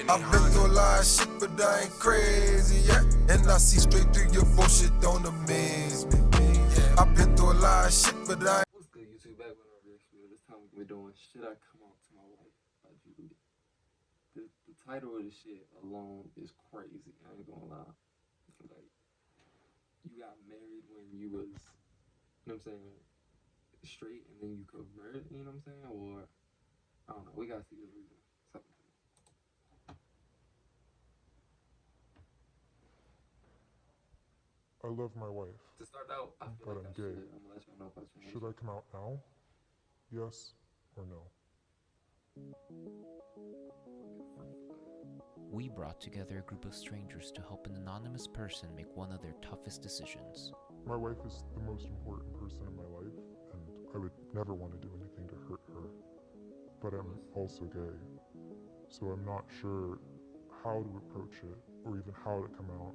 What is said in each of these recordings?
I've been through a lot of shit, but I ain't crazy, yeah. And I see straight through your bullshit, don't amaze me. I've been through a lot of shit, but I ain't. What's good, YouTube? Back with another reaction video. This time we're doing Should I Come Out to My Wife by Julie. The title of the shit alone is crazy. I ain't gonna lie. Like, you got married when you was, you know what I'm saying, straight, and then you converted, you know what I'm saying? Or, I don't know. We gotta see the reason. Something. I love my wife, To start out, I feel but like I'm I gay. should. I'm gonna let y'all know if I change. Should I come out now? Yes or no? We brought together a group of strangers to help an anonymous person make one of their toughest decisions. My wife is the most important person in my life, and I would never want to do anything to hurt her. But I'm also gay, so I'm not sure how to approach it or even how to come out.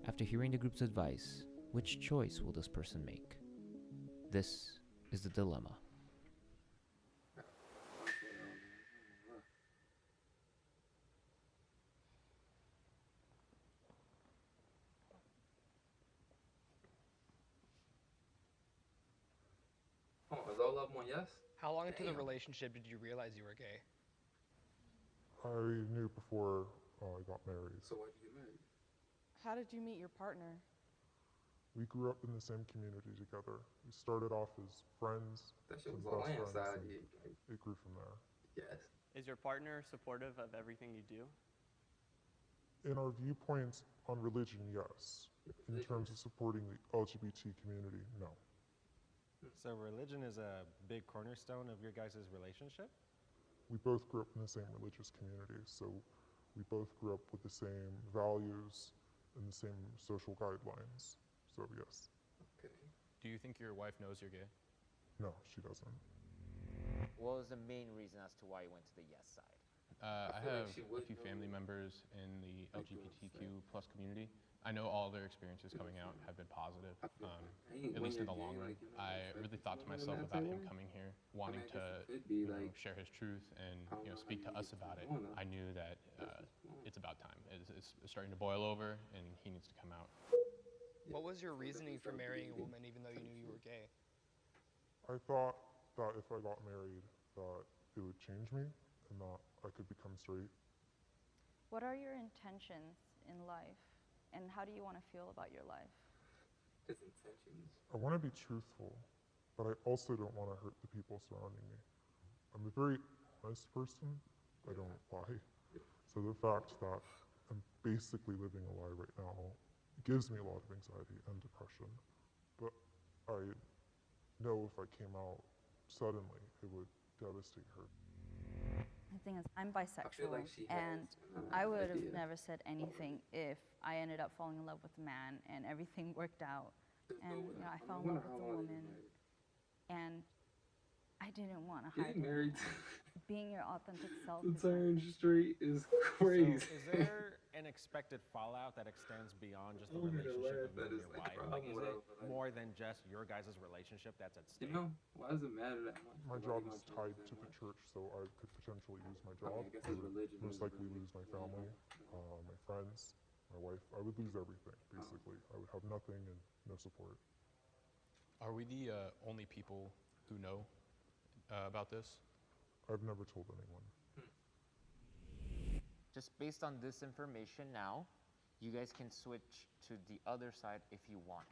After hearing the group's advice, which choice will this person make? This is the dilemma. Oh, is all of them on yes? How long into the Damn. relationship did you realize you were gay? I knew before I got married. So why'd you get married? How did you meet your partner? We grew up in the same community together. We started off as friends, That shit and was a best friends, landslide. and Like, it grew from there. yes. Is your partner supportive of everything you do? In our viewpoints on religion, yes. In terms of supporting the LGBT community, no. So religion is a big cornerstone of your guys' relationship? We both grew up in the same religious community, so we both grew up with the same values and the same social guidelines. So yes. Okay. Do you think your wife knows you're gay? No, she doesn't. What was the main reason as to why you went to the yes side? I feel like have she a would few know family you. members in the Like you were LGBTQ plus community. I know all their experiences coming out have been positive, I feel at least in the long run. I really thought to myself about him coming here, wanting I guess to it could be like, share his truth and I don't know speak how to you us get about to it. know them. I knew that That's just wrong. it's about time. It's starting to boil over, and he needs to come out. What was your reasoning for marrying a woman even though you knew you were gay? I thought that if I got married, that it would change me and that I could become straight. What are your intentions in life? And how do you want to feel about your life? His intentions. I want to be truthful, but I also don't want to hurt the people surrounding me. I'm a very honest person. I don't lie. So the fact that I'm basically living a lie right now gives me a lot of anxiety and depression. But I know if I came out suddenly, it would devastate her. The thing is, I'm I feel bisexual, like she and has I would have idea. never said anything if I ended up falling in love with a man and everything worked out. There's no And way. I I fell in wonder love how with a long they woman, been and I didn't want to married. hide Getting it. married Being your authentic self to is like, turn straight is So crazy. is there an expected fallout that extends beyond just the I'm gonna relationship laugh of at you and this, your like, wife? problem Like, is with it her, but, like, more than just your guys' relationship that's at You stake? know, why does it matter that much? My Why job you is gonna tied change to that the much? church, so I could potentially lose my I job. mean, I guess I his would religion most is likely really, lose my you family, know. my friends, my wife. I would lose everything, basically. I would have nothing and no support. Are we the only people who know about this? I've never told anyone. Just based on this information now, you guys can switch to the other side if you want.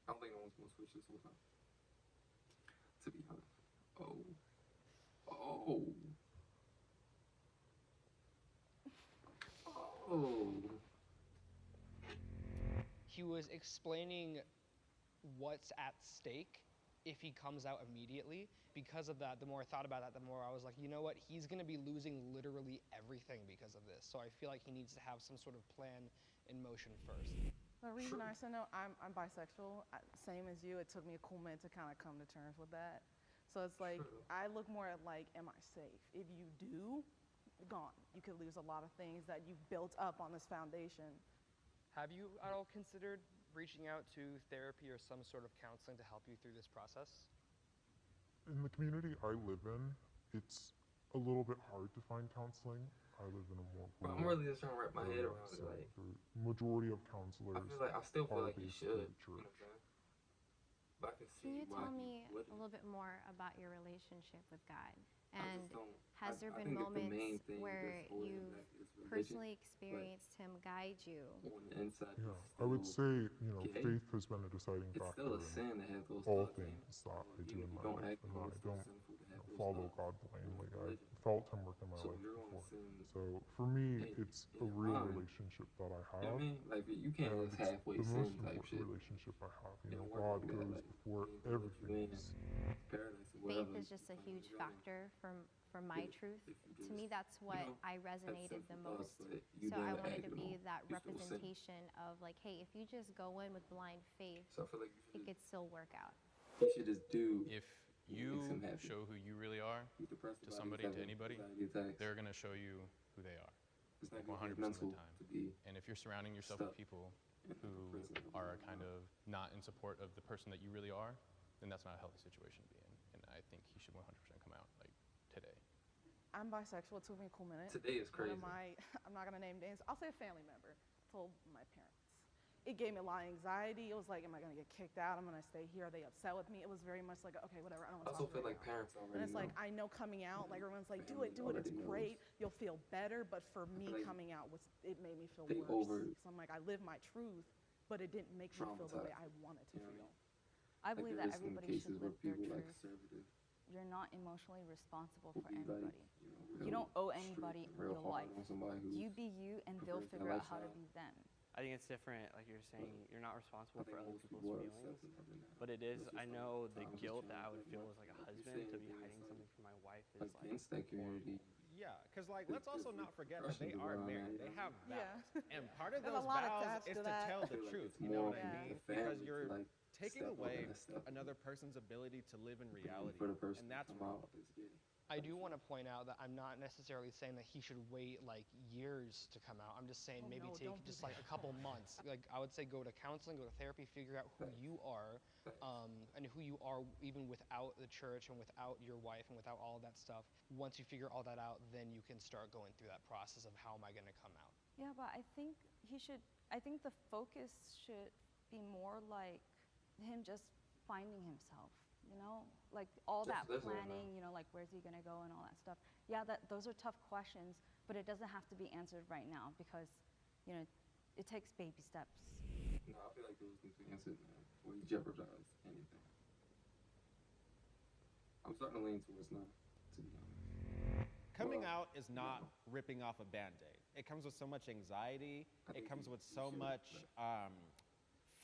I don't think no one's gonna switch this whole time. To be honest. Oh. He was explaining what's at stake if he comes out immediately. Because of that, the more I thought about that, the more I was like, you know what? He's going to be losing literally everything because of this. So I feel like he needs to have some sort of plan in motion first. the reason I said no, I'm bisexual. Same as you. It took me a cool minute to kind of come to terms with that. So it's like, I look more at like, am I safe? If you do, gone. You could lose a lot of things that you've built up on this foundation. Have you at all considered reaching out to therapy or some sort of counseling to help you through this process? In the community I live in, it's a little bit hard to find counseling. I live in a more But I'm rural really just trying to wrap my head area, around it. so Like, the majority of I counselors still feel are like you basically should. the You know church. what I'm saying? But I can see Can you why tell you me a wouldn't. little bit more about your relationship with God? I And just don't. has there I been think that the main moments thing where that's holding you've it back is religion. personally experienced Him guide you? On the inside, Yeah, it's I would still say, you know, gay. faith has been a deciding It's factor still a in sin to have those all thoughts. things that I do Even in if you my don't life, act and on that it, I it's still don't, sinful to you have know, those follow thoughts. God blindly. I Religion. felt Him work in my So life you're gonna before. sin. So for me, in- it's in a your real mind. relationship that I You know what I have, mean? Like you can't and just it's halfway the sin most type important shit. relationship I have. You You know, don't work God like that. goes Like, before He ain't gonna let you everything in else. paradise or Faith whatever. is just a on huge your journey. factor for my If- truth. if you To me, just, that's what know, I had resonated the sinful thoughts, most. but you So I didn't wanted act to on be them, that you still sin. representation of like, hey, if you just go in with blind faith, So I feel like it could still work out. you should just do. If what you makes him happy. show who you really are He's depressed to about somebody, his to anybody, anxiety attacks. they're going to show you who they are. It's Like not 100% gonna of the mental time. to be And if you're surrounding yourself with stuck people in who prison. are kind of not in support of the person that you really are, then that's not a healthy situation to be in. And I think he should 100% come out, like, today. I'm bisexual. It took me a cool minute. Today is crazy. One of my, I'm not gonna name names. I'll say a family member told my parents. It gave me a lot of anxiety. It was like, am I gonna get kicked out? I'm gonna stay here. Are they upset with me? It was very much like, okay, whatever. I don't I want to also talk feel right like now. parents already And it's know. like, I know coming out, like everyone's like, do Family it, it's already great. knows. You'll feel better. But for me, like coming out it made me feel they worse. over- So I'm like, I live my truth, but it didn't make me feel the way I Traumatized. wanted to You know what I feel. mean? I Like, believe there that is some everybody cases should where live their people like truth. conservative You're not emotionally responsible will for be like, anybody. real You don't owe strict anybody and real your hard life. on somebody who's You be you, and they'll prepared for figure that out how to lifestyle. be them. I think it's different, like you're saying, you're not I responsible think for other most people's people are feelings. accepting of it now. But it is, It's I just like, know the times have guilt that changed I would that feel much. as like a Like you husband said, to be it's hiding like something from my wife is like against that community. Yeah, because like let's There's also not forget that they repercussions are around married. that, They you have know? vows, and part of There's a those lot vows attached is to to that. tell I the feel like truth. it's You know more what I Yeah. mean? the Because family to, you're like, taking step up away and step up. another person's ability to live in reality, For the person and to that's come wrong. out as gay. I do want to point out that I'm not necessarily saying that he should wait like years to come out. I'm just saying Oh, maybe no, take don't do just like a couple months. Like I would say go to counseling, go to therapy, figure out who you are, and who you are even without the church and without your wife and without all of that stuff. Once you figure all that out, then you can start going through that process of how am I going to come out. Yeah, but I think I think the focus should be more like him just finding himself, you know? Like all Just that live it, planning, you know, like where's he gonna go and all that stuff. Yeah, those are tough questions, but it doesn't have to be answered right now because, you know, it takes baby steps. No, I feel like those things are answered, man. Or you jeopardize anything. I'm starting to lean towards no, to be honest. Coming Well, out is not ripping off a Band-Aid. It comes with so much anxiety. I It think comes you- with you so should, much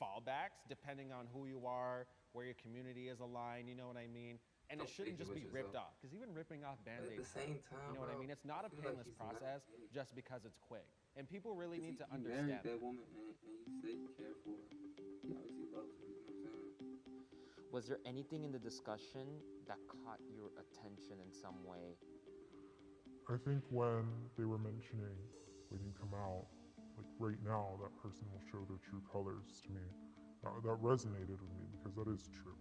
fallbacks depending on who you are, where your community is aligned, you know what I mean? And it Don't shouldn't fake it just be with ripped yourself. off, because even ripping off But at the Band-Aids, same time, you know what I bro, mean? It's not a feel like painless he's not process gay. just because it's quick. And people really 'Cause need to he married understand that that. woman and he said he cared for her. He obviously loves her, you know what I'm saying? Was there anything in the discussion that caught your attention in some way? I think when they were mentioning when you come out, like right now, that person will show their true colors to me. That resonated with me because that is true.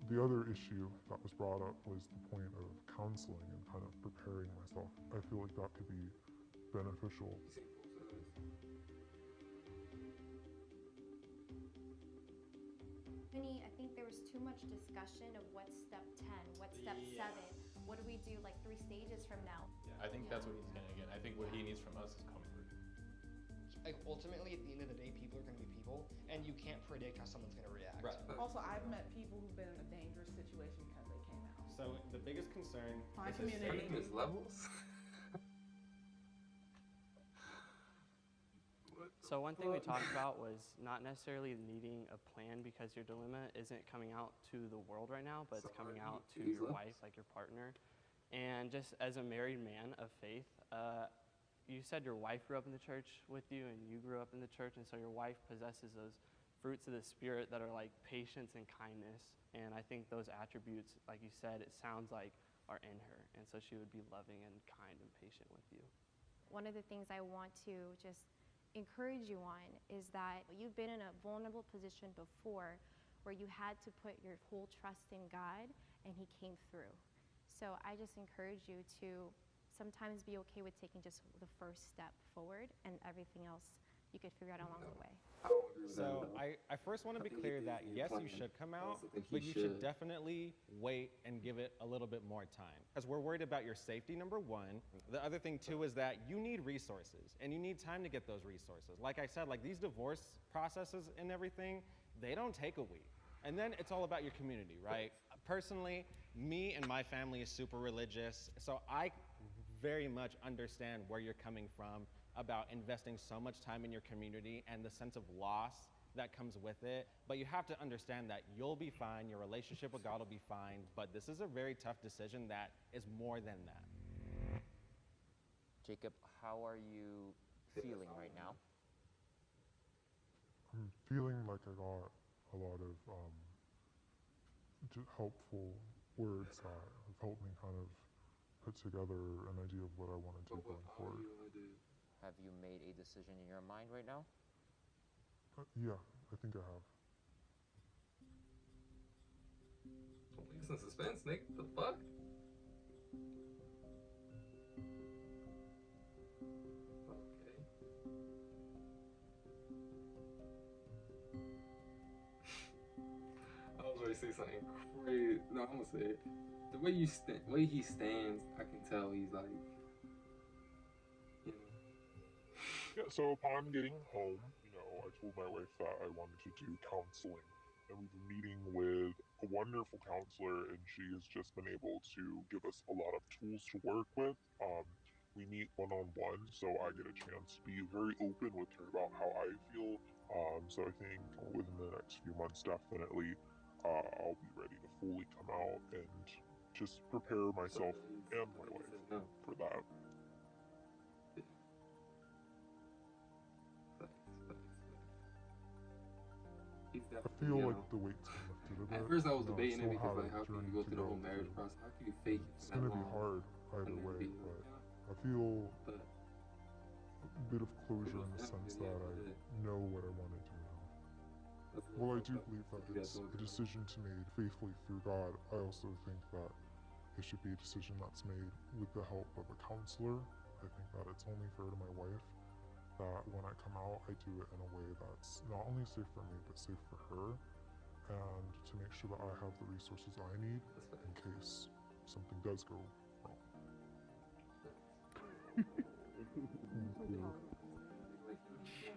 The other issue that was brought up was the point of counseling and kind of preparing myself. I feel like that could be beneficial. You see both sides. I think there was too much discussion of what's step 10, what's step 7, what do we do like 3 stages from now? I think that's what he's gonna get. I think what he needs from us is comfort. Like ultimately, at the end of the day, people are going to be people, and you can't predict how someone's going to react. Right. Also, I've met people who've been in a dangerous situation because they came out. So the biggest concern My is his community. I safety. think there's levels. So one thing we talked about was not necessarily needing a plan because your dilemma isn't coming out to the world right now, but it's So coming are out to these your levels? wife, like your partner. And just as a married man of faith, you said your wife grew up in the church with you and you grew up in the church, and so your wife possesses those fruits of the Spirit that are like patience and kindness. And I think those attributes, like you said, it sounds like are in her. And so she would be loving and kind and patient with you. One of the things I want to just encourage you on is that you've been in a vulnerable position before where you had to put your whole trust in God and He came through. So I just encourage you to sometimes be okay with taking just the first step forward, and everything else you could figure out along the way. I don't agree with So that. I first want to be think clear he that did yes, you plan. should come I out, also think he but you should should. definitely wait and give it a little bit more time. Because we're worried about your safety, number one. The other thing too is that you need resources and you need time to get those resources. Like I said, like these divorce processes and everything, they don't take a week. And then it's all about your community, right? Personally, me and my family is super religious, so I very much understand where you're coming from about investing so much time in your community and the sense of loss that comes with it. But you have to understand that you'll be fine, your relationship with God will be fine, but this is a very tough decision that is more than that. Jacob, how are you feeling right now? I'm feeling like I got a lot of helpful words that have helped me kind of put together an idea of what I want to do going forward. Have you made a decision in your mind right now? Yeah, I think I have. Don't leave us in suspense, Nick. The fuck? Okay. I was ready to say something crazy. No, I'm gonna say it. The way he stands, I can tell he's like, you know. Yeah, so upon getting home, I told my wife that I wanted to do counseling. And we've been meeting with a wonderful counselor, and she has just been able to give us a lot of tools to work with. We meet one-on-one, so I get a chance to be very open with her about how I feel. So I think within the next few months, definitely, I'll be ready to fully come out and just prepare myself and my wife for that. I feel like the weight's been lifted a bit. At first I was You know, debating it still because have like a how can journey you go to through the go whole marriage through. process? How can you fake it It's for that gonna be long? hard either and then way, be but like, I feel but a bit of closure in the sense that I know what I want to do now. While I do believe that it's a decision to made faithfully through God, I also think that it should be a decision that's made with the help of a counselor. I think that it's only fair to my wife that when I come out, I do it in a way that's not only safe for me, but safe for her, and to make sure that I have the resources I need in case something does go wrong.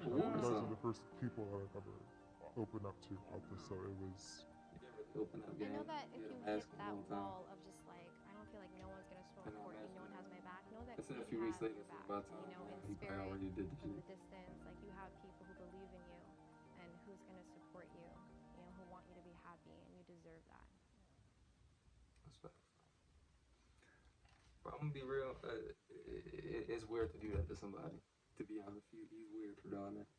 You guys are the first people that I've ever opened up to about this, so it was. I know that if you hit that wall of just like, I don't feel like no one's gonna support me, no one has my back, know that It's in you a few weeks have later, your so back, by the time in he spirit, already did the in shit. the distance, like you have people who believe in you and who's gonna support you, who want you to be happy, and you deserve that. That's facts. But I'm gonna be real. It's weird to do that to somebody. To be honest, he's weird for doing that.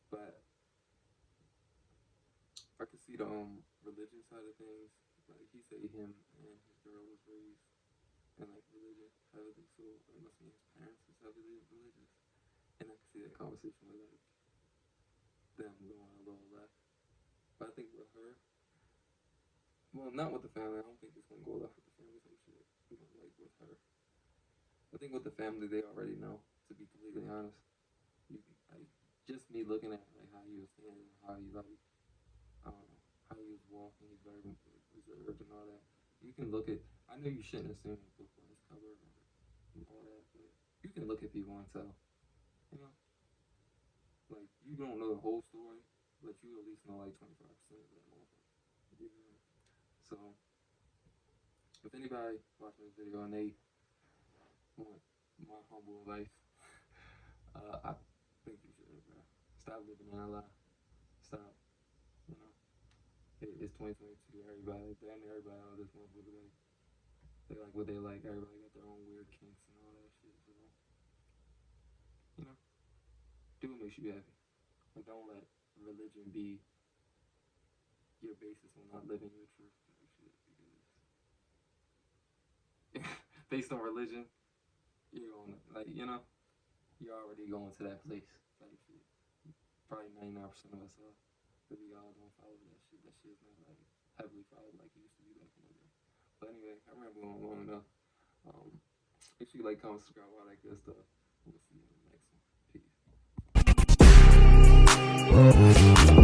But I could see the religion side of things. Like he said, him and his girl was raised in like religion heavily, so it must mean his parents was heavily religious. And I could see that conversation with like them going a little left. But I think with her, well, not with the family. I don't think it's gonna go left with the family some shit. But like with her, I think with the family they already know. To be completely honest, like just me looking at like how he was standing, how he like, I don't know, how he was walking, he's very reserved and all that. You can look at. I know you shouldn't assume a book by its cover and all that, but you can look at people and tell. You know, like you don't know the whole story, but you at least know like 25% of that motherfucker. You know? So, if anybody watching this video and they want my humble advice, I think you should, bro. Stop living in a lie. Stop. You know, it's 2022. Everybody, damn near everybody on this motherfucker, they like what they like. Everybody got their own weird kinks and all that shit. So, you know, do what makes you happy. And don't let religion be your basis on not living your truth type shit. Because based on religion, you're on like, you know, you're already going to that place type shit. Probably 99% of us are. But we all don't follow that shit. That shit's not like heavily followed like it used to be back in the day. But anyway, I remember going long enough. Make sure you like, comment, subscribe, all that good stuff. We'll see you in the next one. Peace.